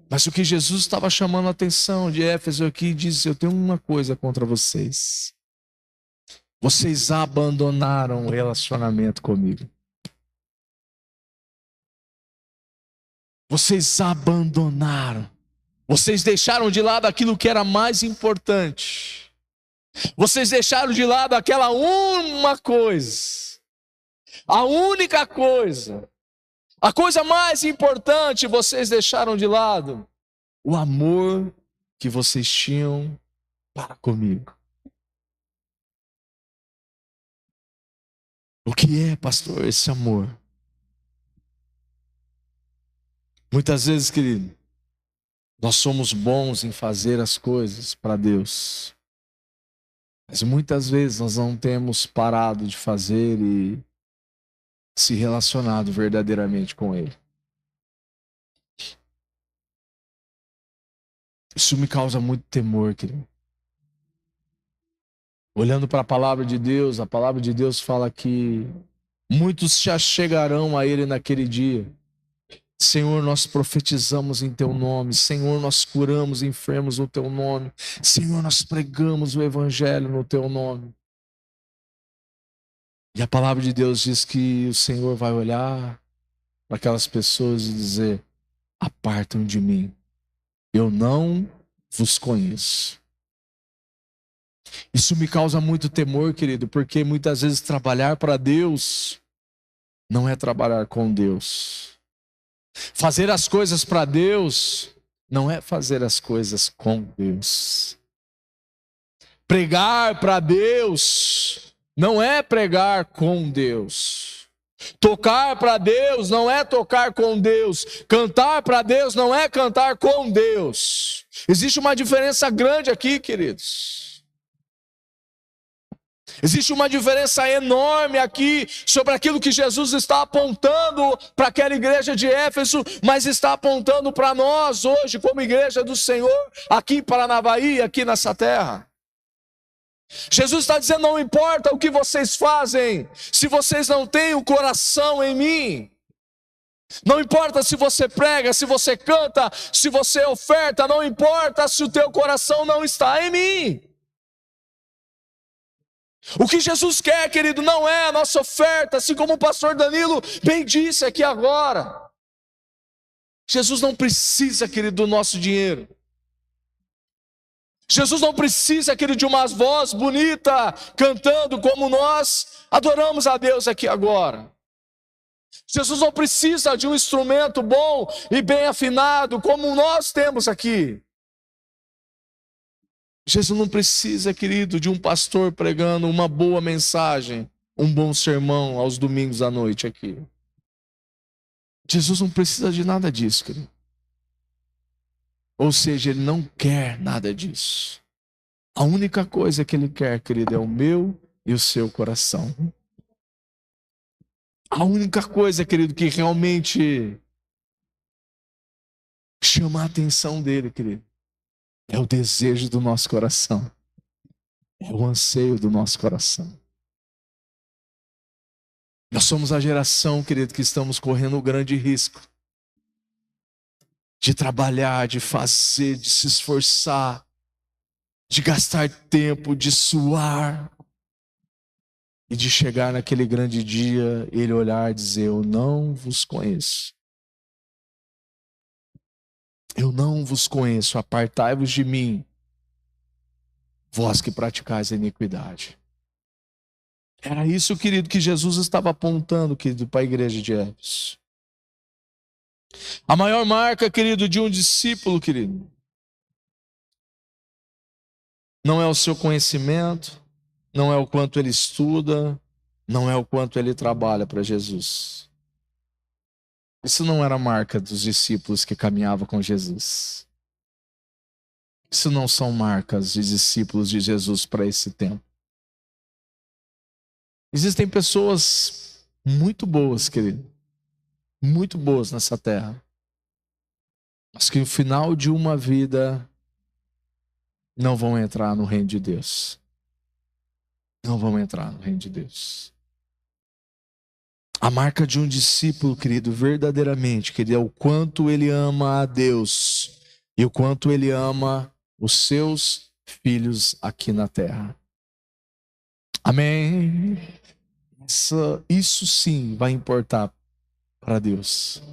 Mas o que Jesus estava chamando a atenção de Éfeso aqui, diz: eu tenho uma coisa contra vocês. Vocês abandonaram o relacionamento comigo. Vocês abandonaram. Vocês deixaram de lado aquilo que era mais importante. Vocês deixaram de lado aquela uma coisa. A única coisa. A coisa mais importante, vocês deixaram de lado. O amor que vocês tinham para comigo. O que é, pastor, esse amor? Muitas vezes, querido, nós somos bons em fazer as coisas para Deus. Mas muitas vezes nós não temos parado de fazer e se relacionado verdadeiramente com Ele. Isso me causa muito temor, querido. Olhando para a palavra de Deus fala que muitos já chegarão a Ele naquele dia. Senhor, nós profetizamos em Teu nome. Senhor, nós curamos enfermos no Teu nome. Senhor, nós pregamos o Evangelho no Teu nome. E a palavra de Deus diz que o Senhor vai olhar para aquelas pessoas e dizer: apartam de mim, eu não vos conheço. Isso me causa muito temor, querido, porque muitas vezes trabalhar para Deus não é trabalhar com Deus. Fazer as coisas para Deus não é fazer as coisas com Deus. Pregar para Deus não é pregar com Deus. Tocar para Deus não é tocar com Deus. Cantar para Deus não é cantar com Deus. Existe uma diferença grande aqui, queridos. Existe uma diferença enorme aqui sobre aquilo que Jesus está apontando para aquela igreja de Éfeso, mas está apontando para nós hoje, como igreja do Senhor, aqui em Paranavaí, aqui nessa terra. Jesus está dizendo: não importa o que vocês fazem, se vocês não têm o coração em mim. Não importa se você prega, se você canta, se você oferta, não importa se o teu coração não está em mim. O que Jesus quer, querido, não é a nossa oferta, assim como o pastor Danilo bem disse aqui agora. Jesus não precisa, querido, do nosso dinheiro. Jesus não precisa, querido, de uma voz bonita cantando como nós adoramos a Deus aqui agora. Jesus não precisa de um instrumento bom e bem afinado como nós temos aqui. Jesus não precisa, querido, de um pastor pregando uma boa mensagem, um bom sermão aos domingos à noite aqui. Jesus não precisa de nada disso, querido. Ou seja, Ele não quer nada disso. A única coisa que Ele quer, querido, é o meu e o seu coração. A única coisa, querido, que realmente chama a atenção dele, querido, é o desejo do nosso coração. É o anseio do nosso coração. Nós somos a geração, querido, que estamos correndo um grande risco de trabalhar, de fazer, de se esforçar, de gastar tempo, de suar e de chegar naquele grande dia, Ele olhar e dizer: eu não vos conheço. Eu não vos conheço, apartai-vos de mim, vós que praticais a iniquidade. Era isso, querido, que Jesus estava apontando, querido, para a igreja de Éfeso. A maior marca, querido, de um discípulo, querido, não é o seu conhecimento, não é o quanto ele estuda, não é o quanto ele trabalha para Jesus. Isso não era a marca dos discípulos que caminhavam com Jesus. se não são marcas de discípulos de Jesus para esse tempo? Existem pessoas muito boas, querido, muito boas nessa terra, mas que no final de uma vida não vão entrar no reino de Deus. Não vão entrar no reino de Deus. A marca de um discípulo, querido, verdadeiramente, querido, é o quanto ele ama a Deus e o quanto ele ama os seus filhos aqui na terra. Amém? Isso sim vai importar para Deus.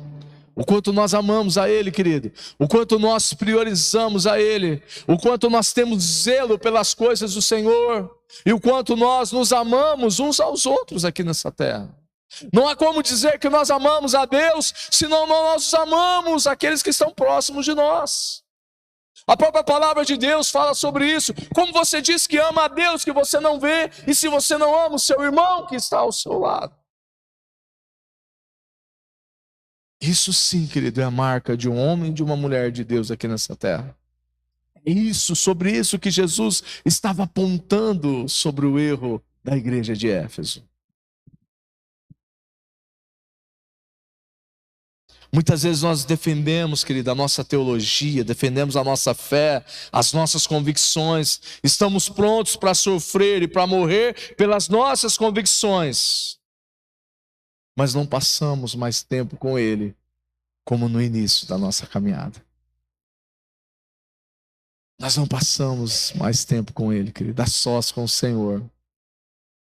O quanto nós amamos a Ele, querido. O quanto nós priorizamos a Ele. O quanto nós temos zelo pelas coisas do Senhor. E o quanto nós nos amamos uns aos outros aqui nessa terra. Não há como dizer que nós amamos a Deus, senão nós amamos aqueles que estão próximos de nós. A própria palavra de Deus fala sobre isso. Como você diz que ama a Deus que você não vê, e se você não ama o seu irmão que está ao seu lado. Isso sim, querido, é a marca de um homem e de uma mulher de Deus aqui nessa terra. É isso, sobre isso que Jesus estava apontando sobre o erro da igreja de Éfeso. Muitas vezes nós defendemos, querido, a nossa teologia, defendemos a nossa fé, as nossas convicções. Estamos prontos para sofrer e para morrer pelas nossas convicções. Mas não passamos mais tempo com Ele, como no início da nossa caminhada. Nós não passamos mais tempo com Ele, querido, a sós com o Senhor,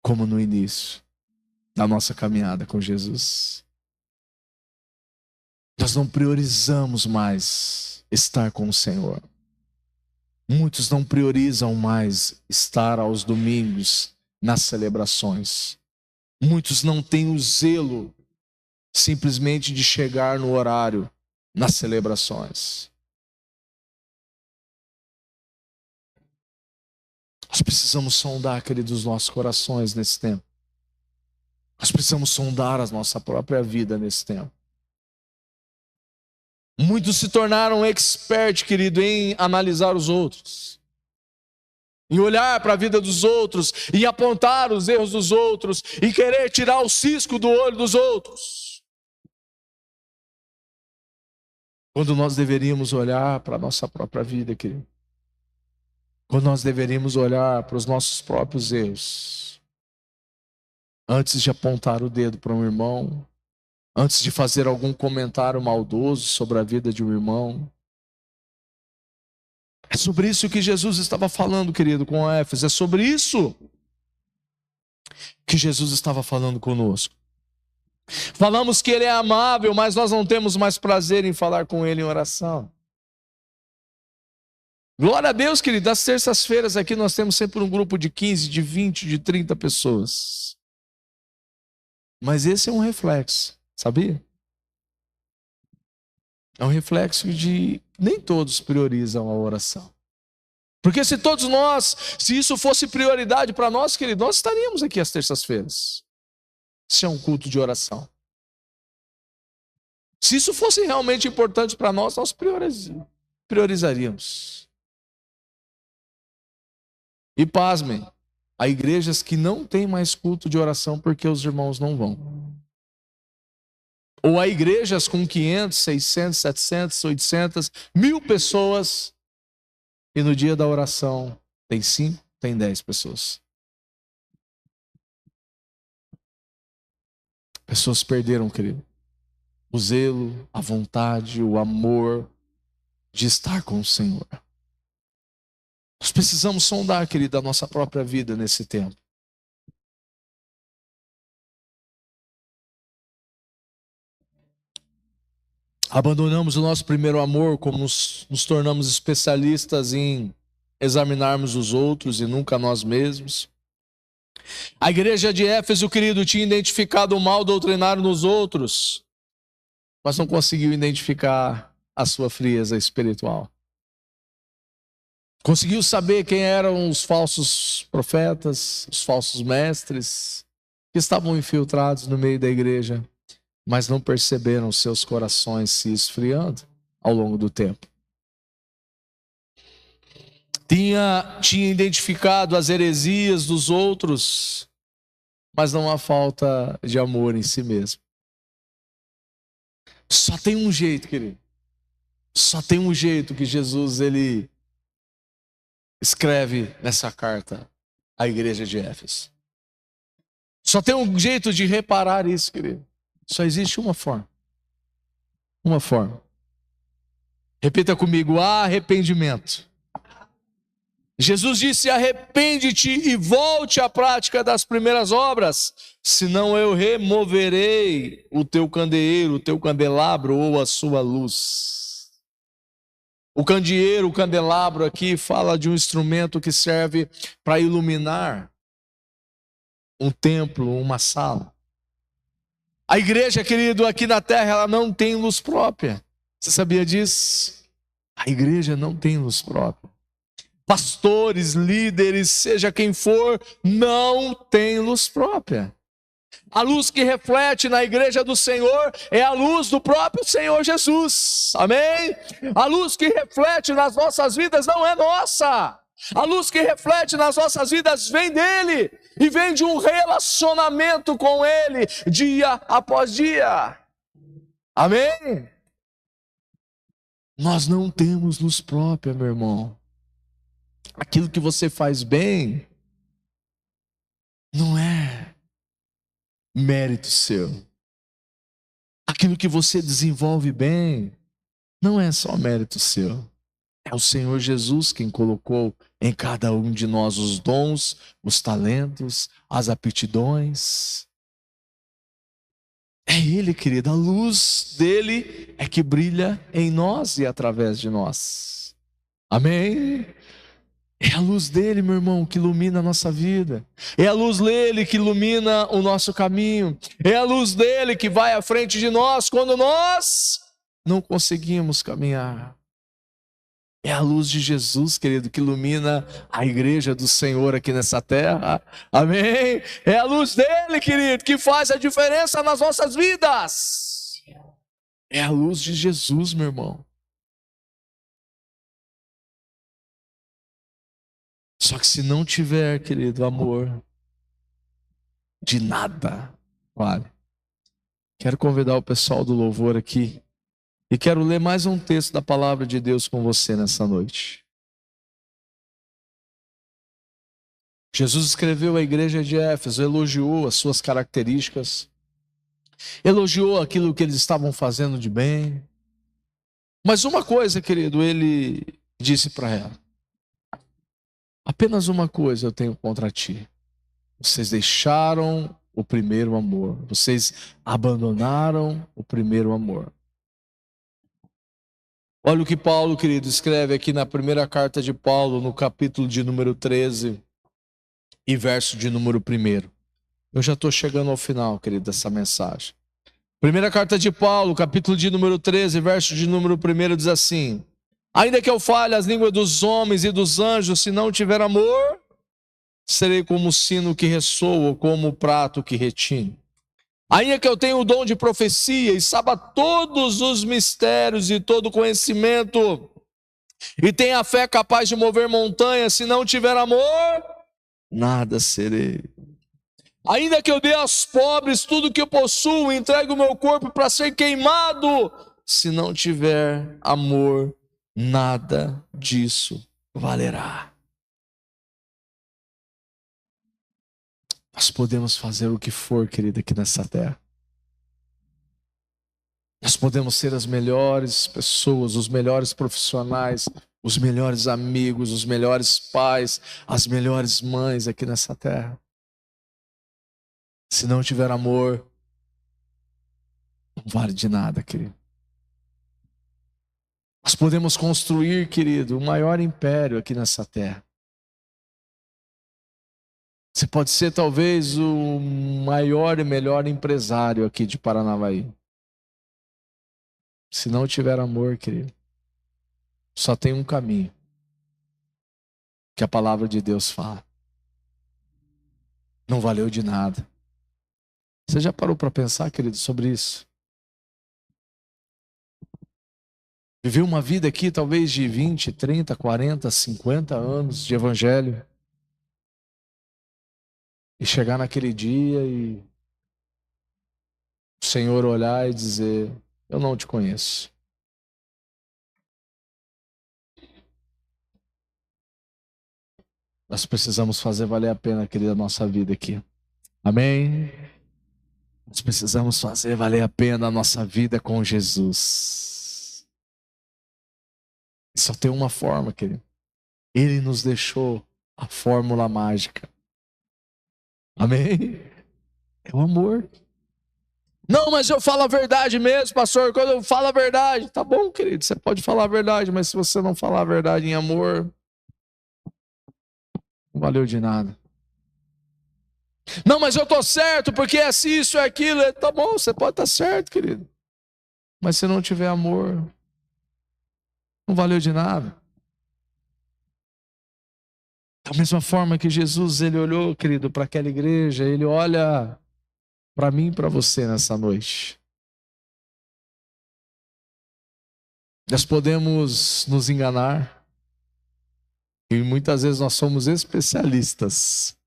como no início da nossa caminhada com Jesus. Nós não priorizamos mais estar com o Senhor. Muitos não priorizam mais estar aos domingos nas celebrações. Muitos não têm o zelo simplesmente de chegar no horário nas celebrações. Nós precisamos sondar, queridos, os nossos corações nesse tempo. Nós precisamos sondar a nossa própria vida nesse tempo. Muitos se tornaram expert, querido, em analisar os outros, em olhar para a vida dos outros, em apontar os erros dos outros, em querer tirar o cisco do olho dos outros. Quando nós deveríamos olhar para a nossa própria vida, querido. Quando nós deveríamos olhar para os nossos próprios erros. Antes de apontar o dedo para um irmão, antes de fazer algum comentário maldoso sobre a vida de um irmão. É sobre isso que Jesus estava falando, querido, com Éfeso. É sobre isso que Jesus estava falando conosco. Falamos que Ele é amável, mas nós não temos mais prazer em falar com Ele em oração. Glória a Deus, querido. Das terças-feiras aqui nós temos sempre um grupo de 15, de 20, de 30 pessoas. Mas esse é um reflexo. Sabia? É um reflexo de nem todos priorizam a oração. Porque se todos nós, se isso fosse prioridade para nós, querido, nós estaríamos aqui às terças-feiras. Se é um culto de oração. Se isso fosse realmente importante para nós, nós priorizaríamos. E pasmem, há igrejas que não têm mais culto de oração porque os irmãos não vão. Ou há igrejas com 500, 600, 700, 800, 1000 pessoas e no dia da oração tem 5, tem 10 pessoas. Pessoas perderam, querido, o zelo, a vontade, o amor de estar com o Senhor. Nós precisamos sondar, querido, a nossa própria vida nesse tempo. Abandonamos o nosso primeiro amor, como nos tornamos especialistas em examinarmos os outros e nunca nós mesmos. A igreja de Éfeso, querido, tinha identificado o mal doutrinário nos outros, mas não conseguiu identificar a sua frieza espiritual. Conseguiu saber quem eram os falsos profetas, os falsos mestres, que estavam infiltrados no meio da igreja, mas não perceberam seus corações se esfriando ao longo do tempo. tinha identificado as heresias dos outros, mas não há falta de amor em si mesmo. Só tem um jeito, querido. Só tem um jeito que Jesus ele escreve nessa carta à igreja de Éfeso. Só tem um jeito de reparar isso, querido. Só existe uma forma. Uma forma. Repita comigo: arrependimento. Jesus disse: arrepende-te e volte à prática das primeiras obras, senão eu removerei o teu candeeiro, o teu candelabro ou a sua luz. O candeeiro, o candelabro aqui fala de um instrumento que serve para iluminar um templo, uma sala. A igreja, querido, aqui na terra, ela não tem luz própria. Você sabia disso? A igreja não tem luz própria. Pastores, líderes, seja quem for, não tem luz própria. A luz que reflete na igreja do Senhor é a luz do próprio Senhor Jesus. Amém? A luz que reflete nas nossas vidas não é nossa. A luz que reflete nas nossas vidas vem dele e vem de um relacionamento com ele dia após dia. Amém? Nós não temos luz própria, meu irmão. Aquilo que você faz bem não é mérito seu. Aquilo que você desenvolve bem não é só mérito seu. É o Senhor Jesus quem colocou em cada um de nós os dons, os talentos, as aptidões. É Ele, querido, a luz dele é que brilha em nós e através de nós. Amém? É a luz dele, meu irmão, que ilumina a nossa vida. É a luz dele que ilumina o nosso caminho. É a luz dele que vai à frente de nós quando nós não conseguimos caminhar. É a luz de Jesus, querido, que ilumina a igreja do Senhor aqui nessa terra. Amém? É a luz dele, querido, que faz a diferença nas nossas vidas. É a luz de Jesus, meu irmão. Só que se não tiver, querido, amor, de nada vale. Quero convidar o pessoal do louvor aqui e quero ler mais um texto da palavra de Deus com você nessa noite. Jesus escreveu à igreja de Éfeso, elogiou as suas características, elogiou aquilo que eles estavam fazendo de bem. Mas uma coisa, querido, ele disse para ela: apenas uma coisa eu tenho contra ti. Vocês deixaram o primeiro amor. Vocês abandonaram o primeiro amor. Olha o que Paulo, querido, escreve aqui na primeira carta de Paulo, no capítulo de número 13 e verso de número 1. Eu já estou chegando ao final, querido, dessa mensagem. Primeira carta de Paulo, capítulo de número 13, verso de número 1, diz assim: ainda que eu fale as línguas dos homens e dos anjos, se não tiver amor, serei como o sino que ressoa, ou como o prato que retine. Ainda que eu tenha o dom de profecia e saiba todos os mistérios e todo conhecimento, e tenha a fé capaz de mover montanhas, se não tiver amor, nada serei. Ainda que eu dê aos pobres tudo que eu possuo, entregue o meu corpo para ser queimado, se não tiver amor, nada disso valerá. Nós podemos fazer o que for, querida, aqui nessa terra. Nós podemos ser as melhores pessoas, os melhores profissionais, os melhores amigos, os melhores pais, as melhores mães aqui nessa terra. Se não tiver amor, não vale de nada, querido. Nós podemos construir, querido, o maior império aqui nessa terra. Você pode ser talvez o maior e melhor empresário aqui de Paranavaí. Se não tiver amor, querido, só tem um caminho, que a palavra de Deus fala. Não valeu de nada. Você já parou para pensar, querido, sobre isso? Viver uma vida aqui talvez de 20, 30, 40, 50 anos de evangelho. E chegar naquele dia e o Senhor olhar e dizer: eu não te conheço. Nós precisamos fazer valer a pena, querida, a nossa vida aqui. Amém? Nós precisamos fazer valer a pena a nossa vida com Jesus. E só tem uma forma, querido. Ele nos deixou a fórmula mágica. Amém? É o amor. Não, mas eu falo a verdade mesmo, pastor. Quando eu falo a verdade, tá bom, querido. Você pode falar a verdade, mas se você não falar a verdade em amor, não valeu de nada. Não, mas eu tô certo, porque é assim, isso, é aquilo. Tá bom, você pode estar certo, querido. Mas se não tiver amor, não valeu de nada. Da mesma forma que Jesus, ele olhou, querido, para aquela igreja, ele olha para mim e para você nessa noite. Nós podemos nos enganar, e muitas vezes nós somos especialistas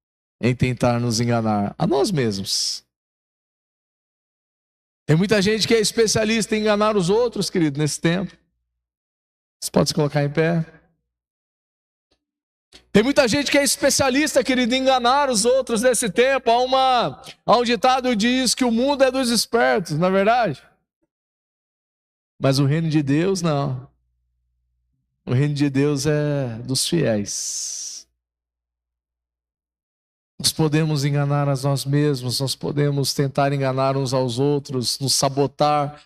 em tentar nos enganar a nós mesmos. Tem muita gente que é especialista em enganar os outros, querido, nesse tempo. Você pode se colocar em pé? Tem muita gente que é especialista, querido, em enganar os outros nesse tempo. Há um ditado que diz que o mundo é dos espertos, não é verdade? Mas o reino de Deus, não. O reino de Deus é dos fiéis. Nós podemos enganar a nós mesmos, nós podemos tentar enganar uns aos outros, nos sabotar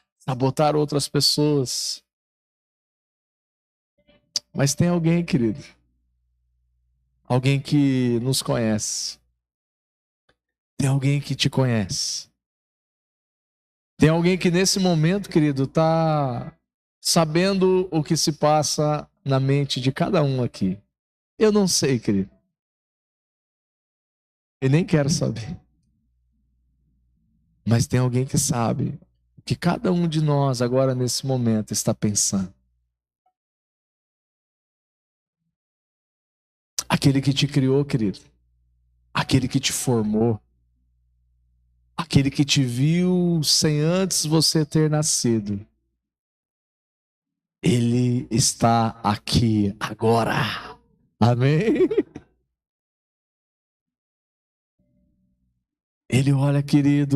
outras pessoas. Mas tem alguém, querido, alguém que nos conhece. Tem alguém que te conhece. Tem alguém que nesse momento, querido, está sabendo o que se passa na mente de cada um aqui. Eu não sei, querido. E nem quero saber. Mas tem alguém que sabe o que cada um de nós agora nesse momento está pensando. Aquele que te criou, querido. Aquele que te formou. Aquele que te viu sem antes você ter nascido. Ele está aqui agora. Amém? Ele olha, querido,